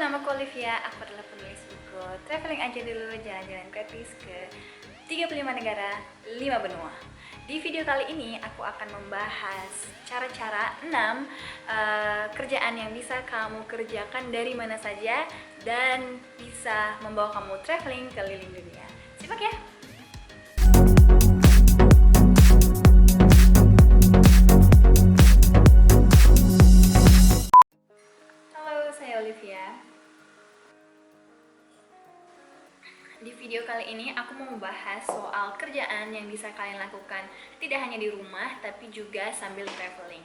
namaku Olivia, aku adalah penulis buku Traveling Aja Dulu, Jalan-Jalan Gratis ke 35 negara, 5 benua. Di video kali ini aku akan membahas cara-cara 6 kerjaan yang bisa kamu kerjakan dari mana saja dan bisa membawa kamu traveling keliling dunia. Simak ya! Halo, saya Olivia. Di video kali ini aku mau membahas soal kerjaan yang bisa kalian lakukan tidak hanya di rumah tapi juga sambil traveling.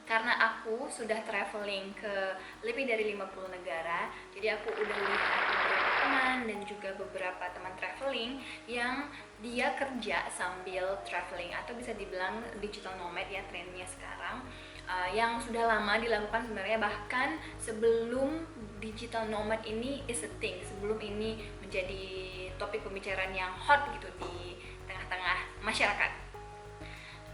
Karena aku sudah traveling ke lebih dari 50 negara, jadi aku udah lihat beberapa teman dan juga beberapa teman traveling yang dia kerja sambil traveling atau bisa dibilang digital nomad ya trennya sekarang. Yang sudah lama dilakukan sebenarnya, bahkan sebelum digital nomad ini is a thing, sebelum ini menjadi topik pembicaraan yang hot gitu di tengah-tengah masyarakat.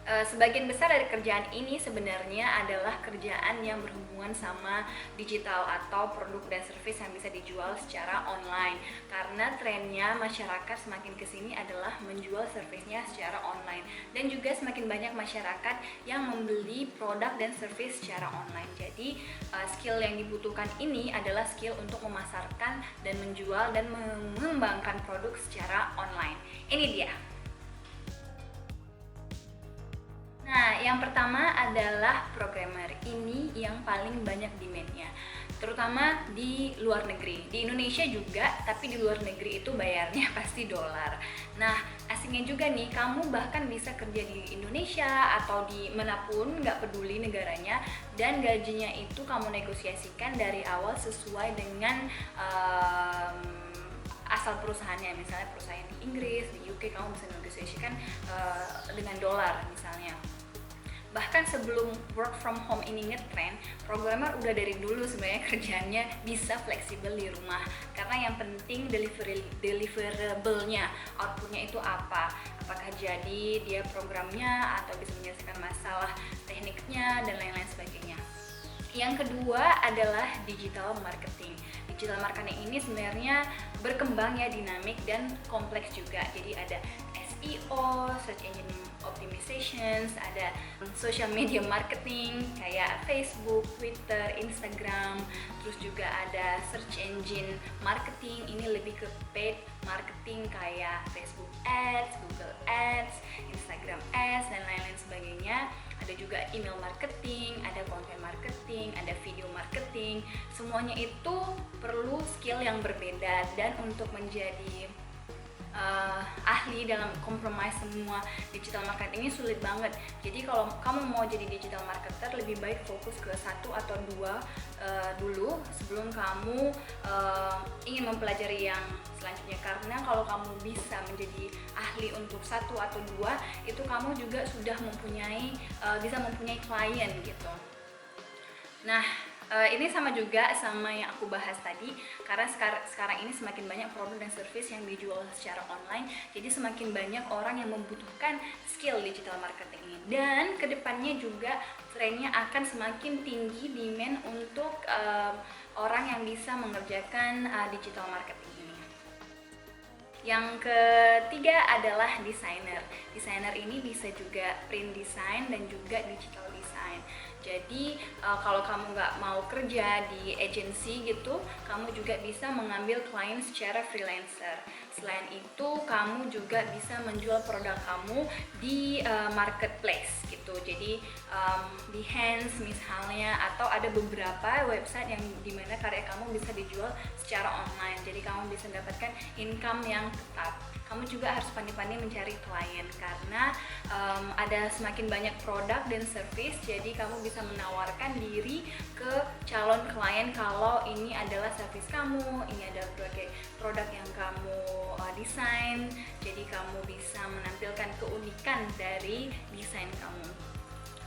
Sebagian besar dari kerjaan ini sebenarnya adalah kerjaan yang berhubungan sama digital atau produk dan service yang bisa dijual secara online, karena trennya masyarakat semakin kesini adalah menjual servicenya secara online, dan juga semakin banyak masyarakat yang membeli produk dan service secara online. Jadi skill yang dibutuhkan ini adalah skill untuk memasarkan dan menjual dan mengembangkan produk secara online. Ini dia. Nah, yang pertama adalah programmer. Ini yang paling banyak demand-nya, terutama di luar negeri. Di Indonesia juga, tapi di luar negeri itu bayarnya pasti dolar. Nah, asingnya juga nih, kamu bahkan bisa kerja di Indonesia atau di manapun, nggak peduli negaranya, dan gajinya itu kamu negosiasikan dari awal sesuai dengan asal perusahaannya. Misalnya perusahaan di Inggris, di UK, kamu bisa negosiasikan dengan dolar misalnya. Bahkan sebelum work from home ini ngetrend, programmer udah dari dulu sebenarnya kerjanya bisa fleksibel di rumah, karena yang penting deliverable-nya, outputnya itu apa, apakah jadi dia programnya atau bisa menyelesaikan masalah tekniknya dan lain-lain sebagainya. Yang kedua adalah digital marketing. Digital marketing ini sebenarnya berkembang ya, dinamik dan kompleks juga. Jadi ada SEO, search engine optimizations, ada social media marketing kayak Facebook, Twitter, Instagram, terus juga ada search engine marketing, ini lebih ke paid marketing kayak Facebook Ads, Google Ads, Instagram Ads, dan lain-lain sebagainya. Ada juga email marketing, ada content marketing, ada video marketing. Semuanya itu perlu skill yang berbeda, dan untuk menjadi ahli dalam compromise semua digital marketing ini sulit banget. Jadi kalau kamu mau jadi digital marketer, lebih baik fokus ke satu atau dua dulu sebelum kamu ingin mempelajari yang selanjutnya. Karena kalau kamu bisa menjadi ahli untuk satu atau dua, itu kamu juga sudah mempunyai bisa mempunyai klien gitu. Nah, ini sama juga sama yang aku bahas tadi, karena sekarang ini semakin banyak produk dan service yang dijual secara online, jadi semakin banyak orang yang membutuhkan skill digital marketing ini. Dan kedepannya juga trennya akan semakin tinggi demand untuk orang yang bisa mengerjakan digital marketing ini. Yang ketiga adalah desainer. Desainer ini bisa juga print design dan juga digital design. Jadi kalau kamu nggak mau kerja di agency gitu, kamu juga bisa mengambil klien secara freelancer. Selain itu, kamu juga bisa menjual produk kamu di marketplace gitu. Jadi Behance misalnya, atau ada beberapa website yang dimana karya kamu bisa dijual secara online. Jadi kamu bisa mendapatkan income yang tetap. Kamu juga harus pandai-pandai mencari klien, karena ada semakin banyak produk dan service, jadi kamu bisa menawarkan diri ke calon klien kalau ini adalah service kamu, ini adalah berbagai produk yang kamu desain, jadi kamu bisa menampilkan keunikan dari desain kamu.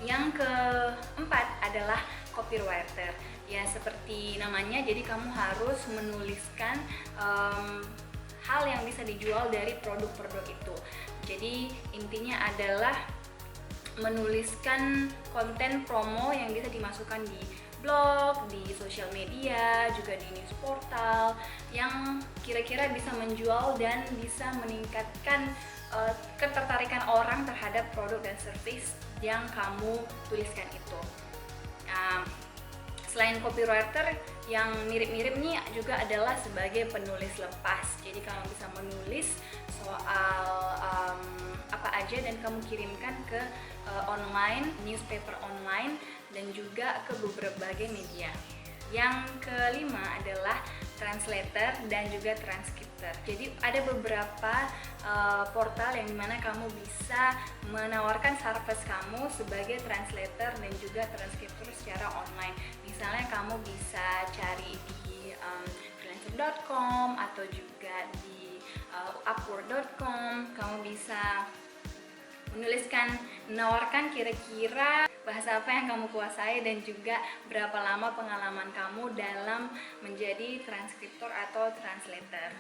Yang keempat adalah copywriter. Ya seperti namanya, jadi kamu harus menuliskan hal yang bisa dijual dari produk-produk itu. Jadi intinya adalah menuliskan konten promo yang bisa dimasukkan di blog, di sosial media, juga di news portal yang kira-kira bisa menjual dan bisa meningkatkan ketertarikan orang terhadap produk dan service yang kamu tuliskan itu. Nah, selain copywriter, yang mirip-mirip nih juga adalah sebagai penulis lepas. Jadi kamu bisa menulis soal apa aja dan kamu kirimkan ke online, newspaper online, dan juga ke berbagai media. Yang kelima adalah translator dan juga transcriptor. Jadi ada beberapa portal yang dimana kamu bisa menawarkan service kamu sebagai translator dan juga transcriptor secara online. Misalnya kamu bisa cari di freelancer.com atau juga di upwork.com. Kamu bisa menawarkan kira-kira bahasa apa yang kamu kuasai dan juga berapa lama pengalaman kamu dalam menjadi transkriptor atau translator.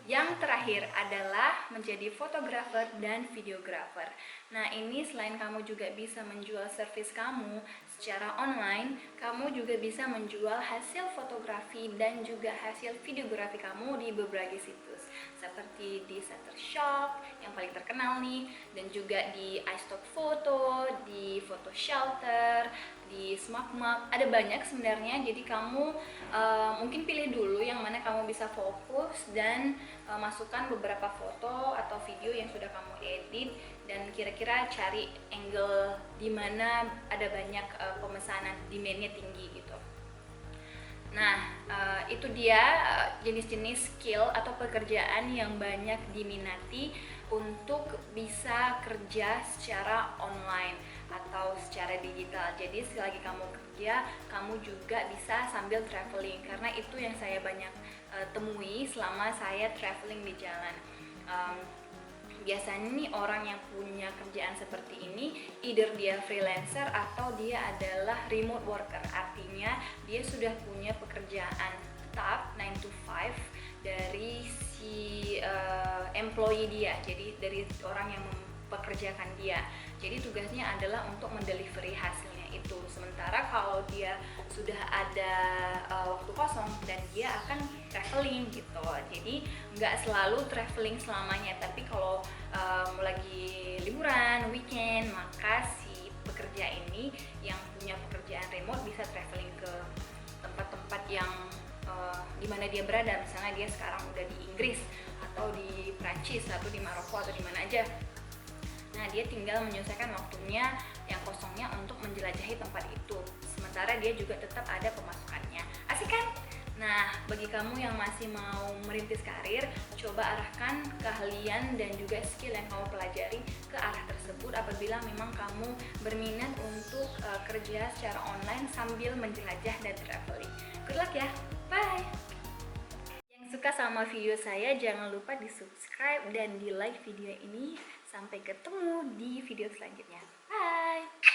Yang terakhir adalah menjadi fotografer dan videografer. Nah, ini selain kamu juga bisa menjual service kamu secara online, kamu juga bisa menjual hasil fotografi dan juga hasil videografi kamu di berbagai situs seperti di Shutterstock yang paling terkenal nih, dan juga di iStock Photo, di Photo Shelter, di SmartMark. Ada banyak sebenarnya, jadi kamu mungkin pilih dulu yang mana kamu bisa fokus dan masukkan beberapa foto atau video yang sudah kamu edit, dan kira-kira cari angle di mana ada banyak pemesanan, demand-nya tinggi gitu. Nah, itu dia jenis-jenis skill atau pekerjaan yang banyak diminati untuk bisa kerja secara online atau secara digital. Jadi selagi kamu kerja, kamu juga bisa sambil traveling, karena itu yang saya banyak temui selama saya traveling di jalan. Biasanya nih orang yang punya kerjaan seperti ini, either dia freelancer atau dia adalah remote worker. Artinya dia sudah punya pekerjaan tetap 9 to 5 dari si employee dia, jadi dari orang yang mempekerjakan dia. Jadi tugasnya adalah untuk mendelivery hasilnya itu. Sementara kalau dia sudah ada waktu kosong dan dia akan traveling gitu, jadi nggak selalu traveling selamanya, tapi kalau lagi liburan, weekend, maka si pekerja ini yang punya pekerjaan remote bisa traveling ke tempat-tempat yang dimana dia berada. Misalnya dia sekarang udah di Inggris atau di Prancis atau di Maroko atau di mana aja. Nah, dia tinggal menyelesaikan waktunya yang kosongnya untuk menjelajahi tempat itu. Sementara dia juga tetap ada pemasukannya. Asik kan? Nah, bagi kamu yang masih mau merintis karir, coba arahkan keahlian dan juga skill yang kamu pelajari ke arah tersebut apabila memang kamu berminat untuk kerja secara online sambil menjelajah dan traveling. Good luck ya! Bye! Yang suka sama video saya, jangan lupa di subscribe dan di like video ini. Sampai ketemu di video selanjutnya. Bye!